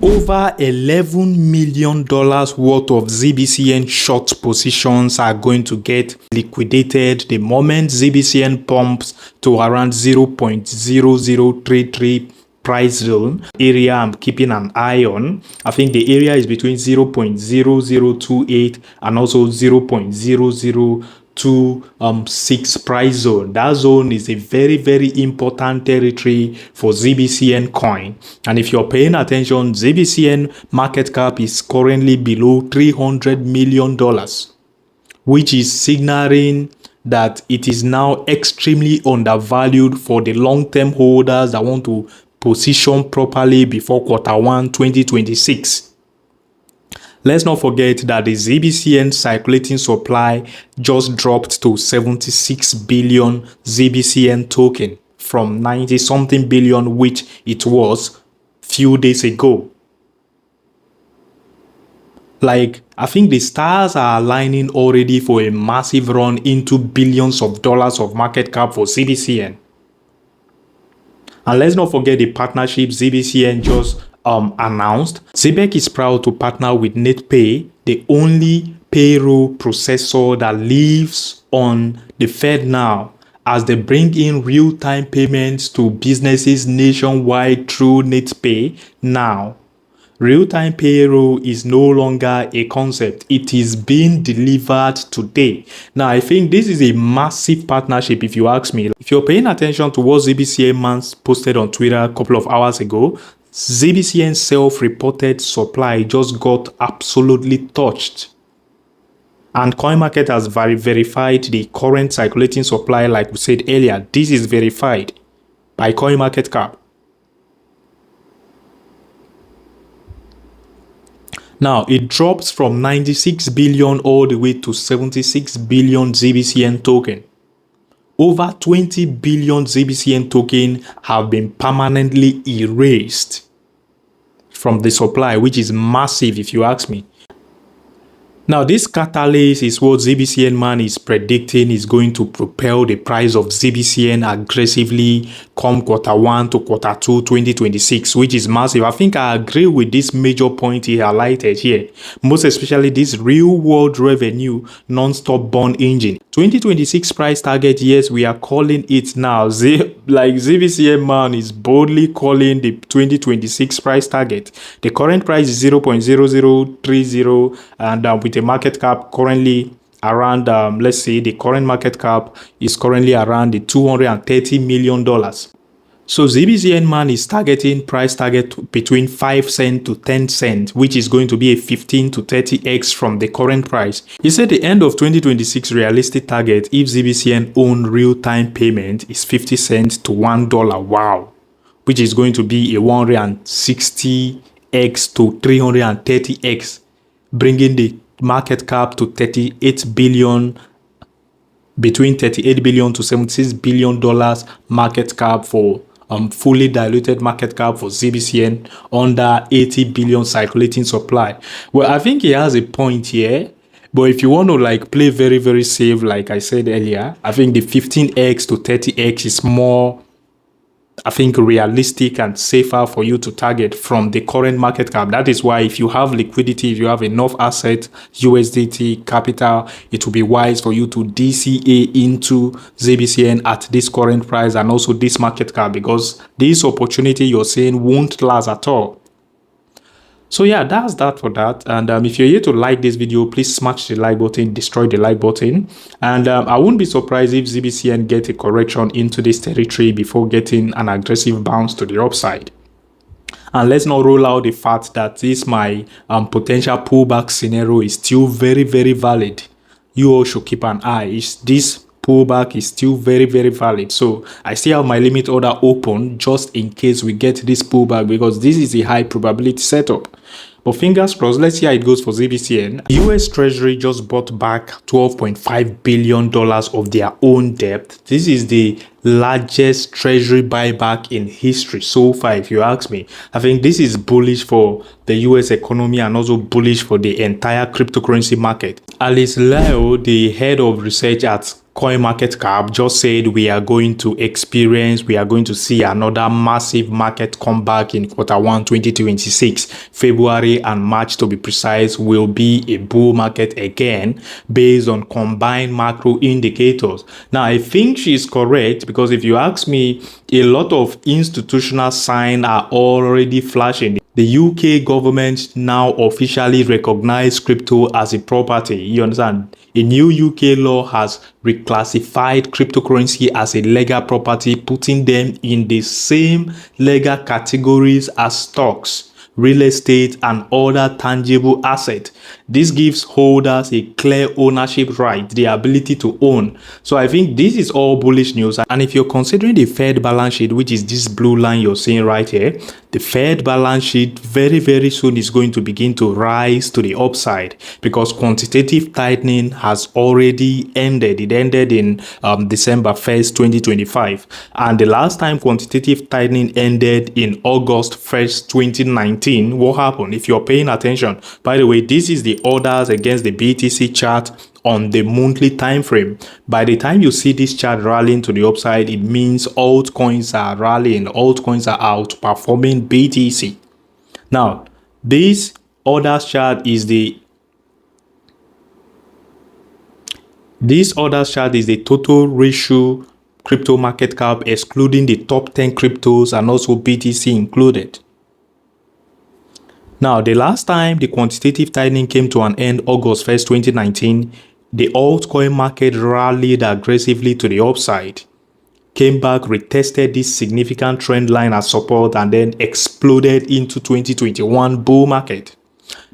over $11 million worth of Zbcn short positions are going to get liquidated the moment Zbcn pumps to around 0.0033 price zone area. I'm keeping an eye on. I think the area is between 0.0028 and also 0.0026 price zone. That zone is a very important territory for Zbcn coin, and if you're paying attention, Zbcn market cap is currently below $300 million, which is signaling that it is now extremely undervalued for the long-term holders that want to position properly before Q1 2026. Let's not forget that the Zbcn circulating supply just dropped to 76 billion Zbcn token from 90 something billion which it was few days ago. Like, I think the stars are aligning already for a massive run into billions of dollars of market cap for Zbcn. And let's not forget the partnership Zbcn just announced. Zebec is proud to partner with NATPAY, the only payroll processor that lives on the Fed now, as they bring in real-time payments to businesses nationwide through NATPAY now. Real-time payroll is no longer a concept. It is being delivered today. Now, I think this is a massive partnership if you ask me. If you're paying attention to what Zbcn man posted on Twitter a couple of hours ago, Zbcn self-reported supply just got absolutely touched. And CoinMarket has verified the current circulating supply. Like we said earlier, this is verified by CoinMarketCap. Now, it drops from 96 billion all the way to 76 billion Zbcn token. Over 20 billion Zbcn token have been permanently erased from the supply, which is massive if you ask me. Now, this catalyst is what Zbcn man is predicting is going to propel the price of Zbcn aggressively come Q1 to Q2 2026, which is massive. I think I agree with this major point he highlighted here, most especially this real-world revenue non-stop bond engine. 2026 price target, yes, we are calling it now. Zbcn man is boldly calling the 2026 price target. The current price is 0.0030 and with a market cap currently around, let's say the current market cap is currently around the $230 million. So Zbcn man is targeting price target between 5 cents to 10 cents, which is going to be a 15 to 30x from the current price. He said the end of 2026 realistic target if Zbcn own real-time payment is 50 cents to $1. Wow. Which is going to be a 160x to 330x, bringing the market cap to 38 billion, between 38 billion to 76 billion dollars market cap for fully diluted market cap for Zbcn under 80 billion circulating supply. Well, I think he has a point here, but if you want to like play very safe, like I said earlier, I think the 15x to 30x is more, I think, realistic and safer for you to target from the current market cap. That is why if you have liquidity, if you have enough asset, USDT, capital, it will be wise for you to DCA into Zbcn at this current price and also this market cap, because this opportunity you're saying won't last at all. So yeah, that's that for that. And if you're here to like this video, please smash the like button, destroy the like button. And I wouldn't be surprised if Zbcn get a correction into this territory before getting an aggressive bounce to the upside. And let's not rule out the fact that this my potential pullback scenario is still very valid. You all should keep an eye. This pullback is still very valid. So I still have my limit order open just in case we get this pullback, because this is a high probability setup. But fingers crossed, let's see how it goes for Zbcn. US Treasury just bought back $12.5 billion of their own debt. This is the largest treasury buyback in history so far, if you ask me. I think this is bullish for the US economy and also bullish for the entire cryptocurrency market. Alice Leo, the head of research at coin market cap just said we are going to see another massive market comeback in Q1 2026. February and March, to be precise, will be a bull market again based on combined macro indicators. Now, I think she's correct, because if you ask me, a lot of institutional signs are already flashing. The UK government now officially recognized crypto as a property. You understand? A new UK law has reclassified cryptocurrency as a legal property, putting them in the same legal categories as stocks, real estate, and other tangible assets. This gives holders a clear ownership right, the ability to own. So I think this is all bullish news. And if you're considering the Fed balance sheet, which is this blue line you're seeing right here, the Fed balance sheet very soon is going to begin to rise to the upside, because quantitative tightening has already ended. It ended in December 1st, 2025. And the last time quantitative tightening ended in August 1st, 2019. What happened? If you're paying attention, by the way, this is the orders against the BTC chart on the monthly time frame. By the time you see this chart rallying to the upside, it means altcoins are rallying, altcoins are outperforming BTC. Now, this orders chart is the total ratio crypto market cap, excluding the top 10 cryptos and also BTC included. Now, the last time the quantitative tightening came to an end, August 1st, 2019, the altcoin market rallied aggressively to the upside, came back, retested this significant trend line as support, and then exploded into 2021 bull market.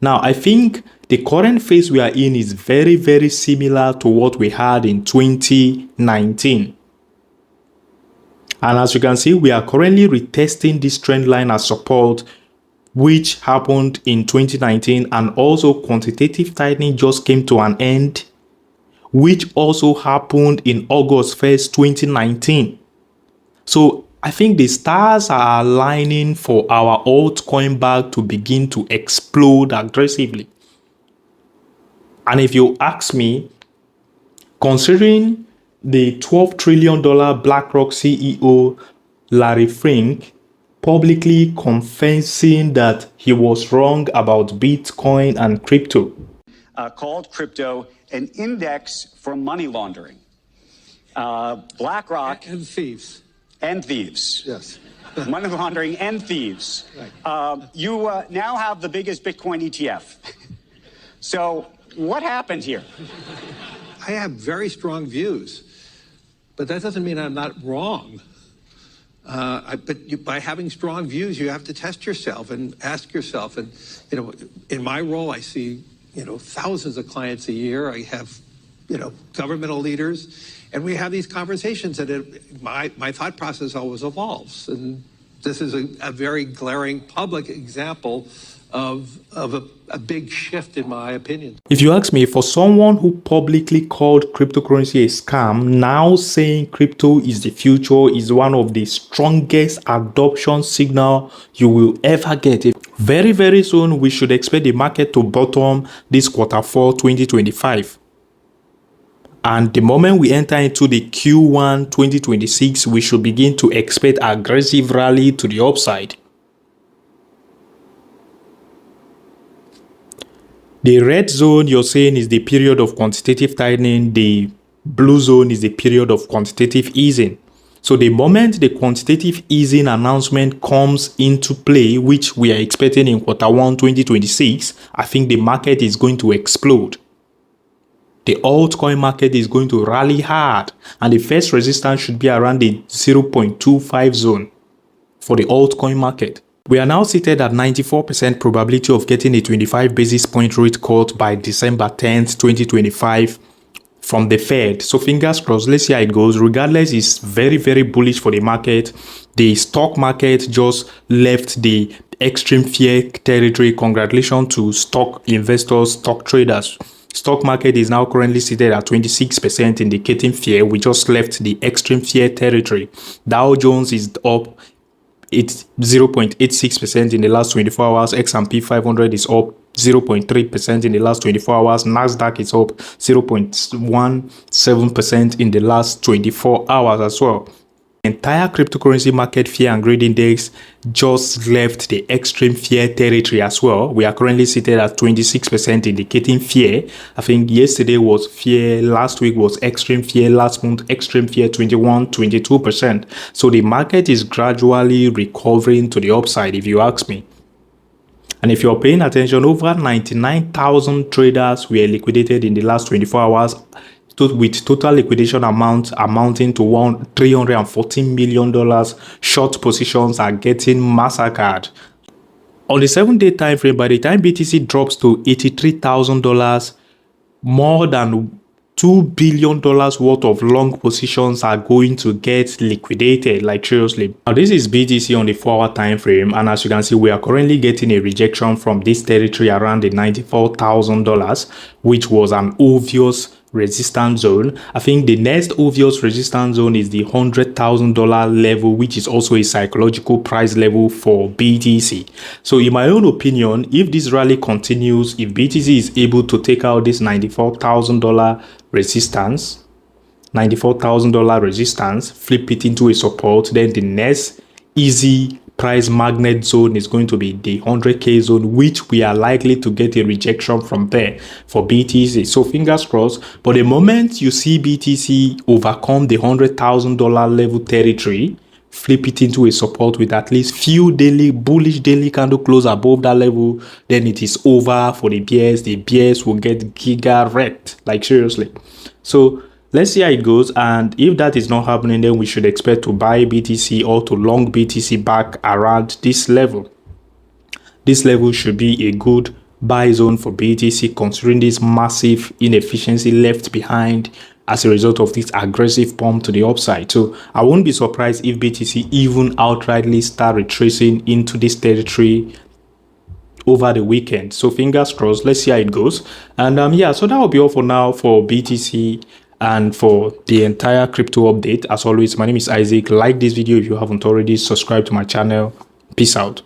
Now, I think the current phase we are in is very similar to what we had in 2019. And as you can see, we are currently retesting this trend line as support, which happened in 2019, and also quantitative tightening just came to an end, which also happened in August 1st, 2019. So I think the stars are aligning for our altcoin bag to begin to explode aggressively. And if you ask me, considering the $12 trillion BlackRock CEO Larry Fink publicly confessing that he was wrong about Bitcoin and crypto. Called crypto an index for money laundering. BlackRock and thieves. And thieves. Yes. Money laundering and thieves. Right. You now have the biggest Bitcoin ETF. So what happened here? I have very strong views, but that doesn't mean I'm not wrong. By having strong views, you have to test yourself and ask yourself. And, in my role, I see, thousands of clients a year. I have, governmental leaders, and we have these conversations, and my thought process always evolves. And this is a very glaring public example of a big shift, in my opinion. If you ask me, for someone who publicly called cryptocurrency a scam, now saying crypto is the future is one of the strongest adoption signal you will ever get. Very soon, we should expect the market to bottom this Q4 2025. And the moment we enter into the Q1 2026, we should begin to expect aggressive rally to the upside. The red zone you're saying is the period of quantitative tightening. The blue zone is the period of quantitative easing. So the moment the quantitative easing announcement comes into play, which we are expecting in Q1 2026, I think the market is going to explode. The altcoin market is going to rally hard, and the first resistance should be around the 0.25 zone for the altcoin market. We are now seated at 94% probability of getting a 25 basis point rate cut by December 10th, 2025 from the Fed. So fingers crossed, let's see how it goes. Regardless, it's very bullish for the market. The stock market just left the extreme fear territory. Congratulations to stock investors, stock traders. Stock market is now currently seated at 26%, indicating fear. We just left the extreme fear territory. Dow Jones is up. It's 0.86% in the last 24 hours. S&P 500 is up 0.3% in the last 24 hours. Nasdaq is up 0.17% in the last 24 hours as well. Entire cryptocurrency market fear and greed index just left the extreme fear territory as well. We are currently seated at 26%, indicating fear. I think yesterday was fear, last week was extreme fear, last month extreme fear 22%. So the market is gradually recovering to the upside, if you ask me. And if you're paying attention, over 99,000 traders were liquidated in the last 24 hours, with total liquidation amount amounting to $314 million. Short positions are getting massacred. On the 7-day time frame, by the time BTC drops to $83,000, more than $2 billion worth of long positions are going to get liquidated, like seriously. Now this is BTC on the 4-hour time frame, and as you can see, we are currently getting a rejection from this territory around the $94,000, which was an obvious resistance zone. I think the next obvious resistance zone is the $100,000 level, which is also a psychological price level for BTC. So in my own opinion, if this rally continues, if BTC is able to take out this $94,000 resistance, flip it into a support, then the next easy price magnet zone is going to be the 100K zone, which we are likely to get a rejection from there for BTC. So fingers crossed. But the moment you see BTC overcome the $100,000 level territory, flip it into a support with at least few bullish daily candle close above that level, then it is over for the bears. The bears will get giga wrecked, like seriously. So let's see how it goes, and if that is not happening, then we should expect to buy BTC or to long BTC back around this level. This level should be a good buy zone for BTC, considering this massive inefficiency left behind as a result of this aggressive pump to the upside. So I won't be surprised if BTC even outrightly start retracing into this territory over the weekend. So fingers crossed. Let's see how it goes. And yeah, so that will be all for now for BTC and for the entire crypto update. As always, my name is Isaac. Like this video if you haven't already. Subscribe to my channel. Peace out.